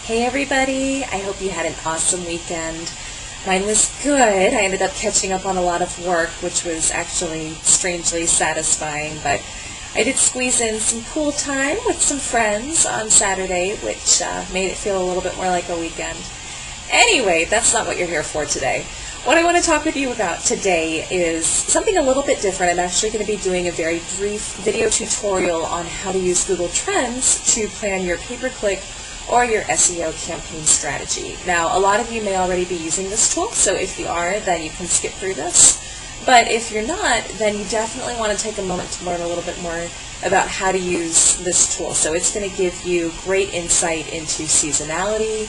Hey everybody, I hope you had an awesome weekend. Mine was good. I ended up catching up on a lot of work, which was actually strangely satisfying, but I did squeeze in some pool time with some friends on Saturday, which made it feel a little bit more like a weekend. Anyway, that's not what you're here for today. What I want to talk with you about today is something a little bit different. I'm actually going to be doing a very brief video tutorial on how to use Google Trends to plan your pay-per-click or your SEO campaign strategy. Now, a lot of you may already be using this tool, so if you are, then you can skip through this. But if you're not, then you definitely want to take a moment to learn a little bit more about how to use this tool. So it's going to give you great insight into seasonality.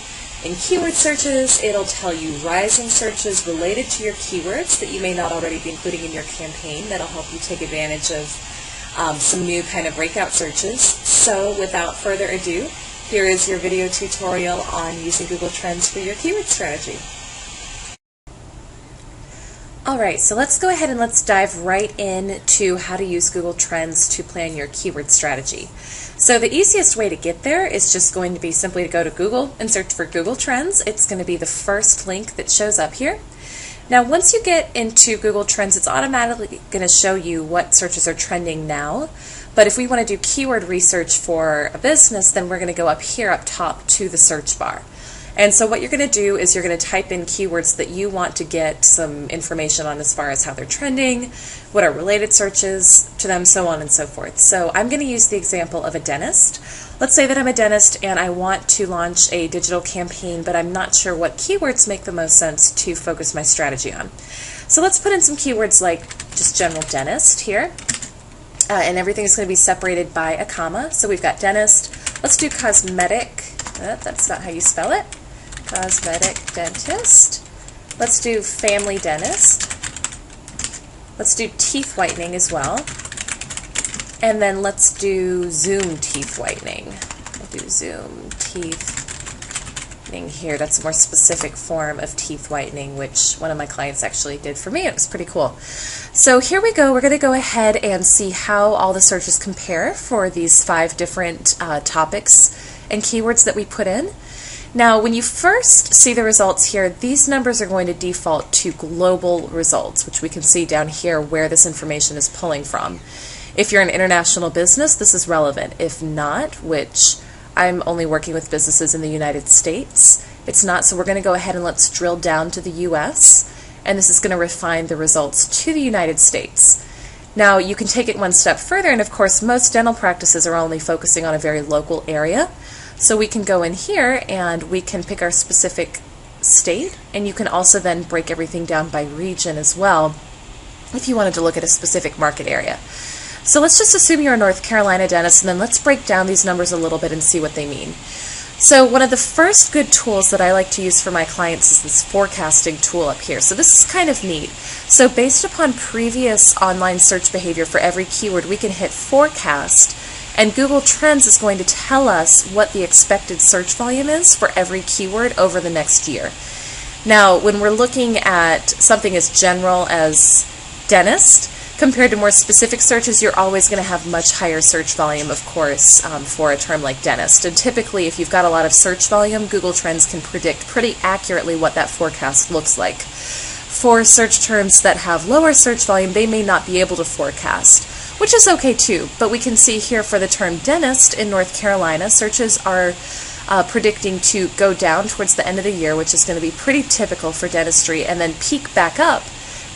In keyword searches, it'll tell you rising searches related to your keywords that you may not already be including in your campaign. That'll help you take advantage of some new kind of breakout searches. So without further ado, here is your video tutorial on using Google Trends for your keyword strategy. Alright, so let's go ahead and let's dive right into how to use Google Trends to plan your keyword strategy. So the easiest way to get there is just going to be simply to go to Google and search for Google Trends. It's going to be the first link that shows up here. Now once you get into Google Trends, it's automatically going to show you what searches are trending now. But if we want to do keyword research for a business, then we're going to go up here up top to the search bar. And so what you're going to do is you're going to type in keywords that you want to get some information on as far as how they're trending, what are related searches to them, so on and so forth. So I'm going to use the example of a dentist. Let's say that I'm a dentist and I want to launch a digital campaign, but I'm not sure what keywords make the most sense to focus my strategy on. So let's put in some keywords like just general dentist here. And everything is going to be separated by a comma. So we've got dentist. Let's do cosmetic. That's not how you spell it. Cosmetic dentist. Let's do family dentist. Let's do teeth whitening as well. And then let's do Zoom teeth whitening. We'll do Zoom teeth whitening here. That's a more specific form of teeth whitening, which one of my clients actually did for me. It was pretty cool. So here we go. We're going to go ahead and see how all the searches compare for these 5 different topics and keywords that we put in. Now, when you first see the results here, these numbers are going to default to global results, which we can see down here where this information is pulling from. If you're an international business, this is relevant. If not, which I'm only working with businesses in the United States, it's not. So we're going to go ahead and let's drill down to the US, and this is going to refine the results to the United States. Now, you can take it one step further, and of course, most dental practices are only focusing on a very local area. So we can go in here and we can pick our specific state, and you can also then break everything down by region as well if you wanted to look at a specific market area. So let's just assume you're a North Carolina dentist, and then let's break down these numbers a little bit and see what they mean. So one of the first good tools that I like to use for my clients is this forecasting tool up here. So this is kind of neat. So based upon previous online search behavior for every keyword, we can hit forecast, and Google Trends is going to tell us what the expected search volume is for every keyword over the next year. Now, when we're looking at something as general as dentist, compared to more specific searches, you're always going to have much higher search volume, of course, for a term like dentist. And typically, if you've got a lot of search volume, Google Trends can predict pretty accurately what that forecast looks like. For search terms that have lower search volume, they may not be able to forecast, which is okay too. But we can see here for the term dentist in North Carolina, searches are predicting to go down towards the end of the year, which is going to be pretty typical for dentistry, and then peak back up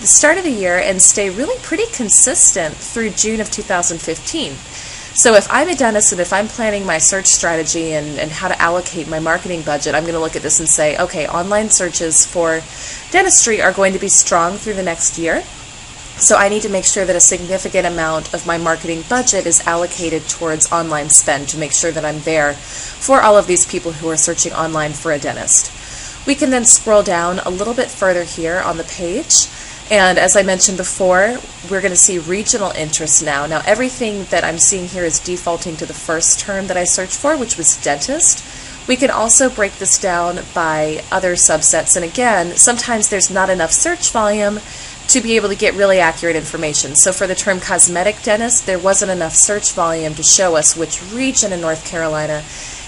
the start of the year and stay really pretty consistent through June of 2015. So if I'm a dentist and if I'm planning my search strategy and how to allocate my marketing budget, I'm going to look at this and say, okay, online searches for dentistry are going to be strong through the next year. So I need to make sure that a significant amount of my marketing budget is allocated towards online spend to make sure that I'm there for all of these people who are searching online for a dentist. We can then scroll down a little bit further here on the page. And as I mentioned before, we're going to see regional interests now. Now everything that I'm seeing here is defaulting to the first term that I searched for, which was dentist. We can also break this down by other subsets. And again, sometimes there's not enough search volume to be able to get really accurate information. So for the term cosmetic dentist, there wasn't enough search volume to show us which region in North Carolina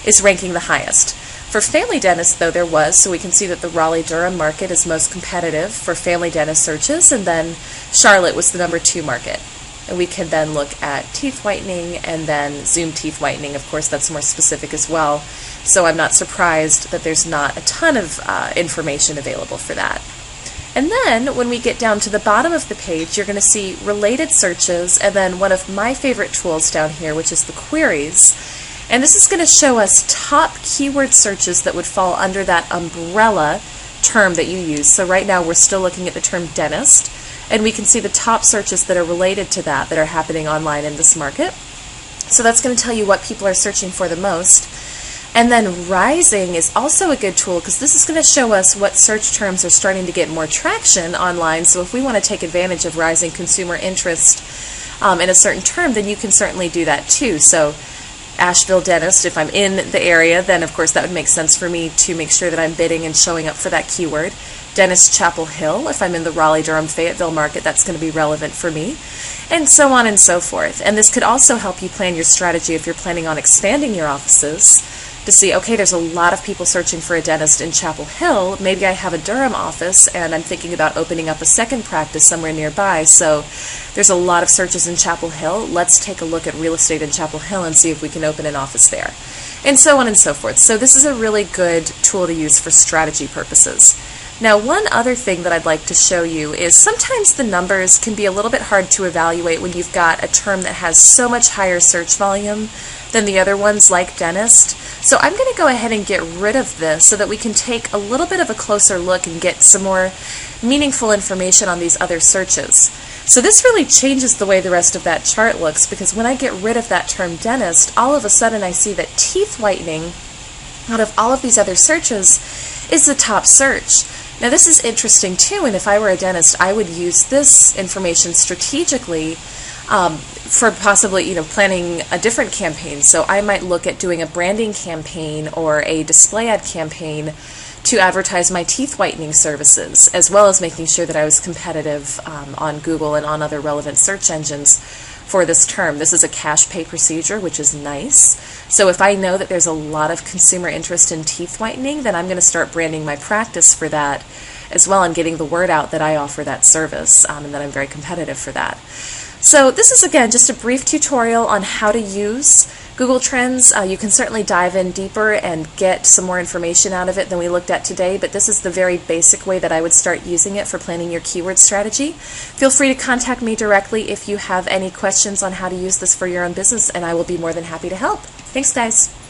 is ranking the highest. For family dentists, though, there was, so we can see that the Raleigh-Durham market is most competitive for family dentist searches, and then Charlotte was the number 2 market. And we can then look at teeth whitening and then Zoom teeth whitening. Of course, that's more specific as well, so I'm not surprised that there's not a ton of information available for that. And then when we get down to the bottom of the page, you're going to see related searches, and then one of my favorite tools down here, which is the queries. And this is going to show us top keyword searches that would fall under that umbrella term that you use. So right now we're still looking at the term dentist, and we can see the top searches that are related to that are happening online in this market. So that's going to tell you what people are searching for the most. And then Rising is also a good tool because this is going to show us what search terms are starting to get more traction online. So if we want to take advantage of rising consumer interest in a certain term, then you can certainly do that too. So Asheville dentist, if I'm in the area, then of course that would make sense for me to make sure that I'm bidding and showing up for that keyword. Dentist Chapel Hill, if I'm in the Raleigh-Durham Fayetteville market, that's going to be relevant for me, and so on and so forth. And this could also help you plan your strategy if you're planning on expanding your offices to see, okay, there's a lot of people searching for a dentist in Chapel Hill. Maybe I have a Durham office and I'm thinking about opening up a second practice somewhere nearby. So there's a lot of searches in Chapel Hill. Let's take a look at real estate in Chapel Hill and see if we can open an office there. And so on and so forth. So this is a really good tool to use for strategy purposes. Now, one other thing that I'd like to show you is sometimes the numbers can be a little bit hard to evaluate when you've got a term that has so much higher search volume than the other ones, like dentist. So I'm going to go ahead and get rid of this so that we can take a little bit of a closer look and get some more meaningful information on these other searches. So this really changes the way the rest of that chart looks, because when I get rid of that term dentist, all of a sudden I see that teeth whitening, out of all of these other searches, is the top search. Now this is interesting too, and if I were a dentist, I would use this information strategically for possibly, planning a different campaign. So I might look at doing a branding campaign or a display ad campaign to advertise my teeth whitening services, as well as making sure that I was competitive on Google and on other relevant search engines for this term. This is a cash pay procedure, which is nice. So if I know that there's a lot of consumer interest in teeth whitening, then I'm going to start branding my practice for that as well, and getting the word out that I offer that service and that I'm very competitive for that. So this is, again, just a brief tutorial on how to use Google Trends. You can certainly dive in deeper and get some more information out of it than we looked at today, but this is the very basic way that I would start using it for planning your keyword strategy. Feel free to contact me directly if you have any questions on how to use this for your own business, and I will be more than happy to help. Thanks, guys.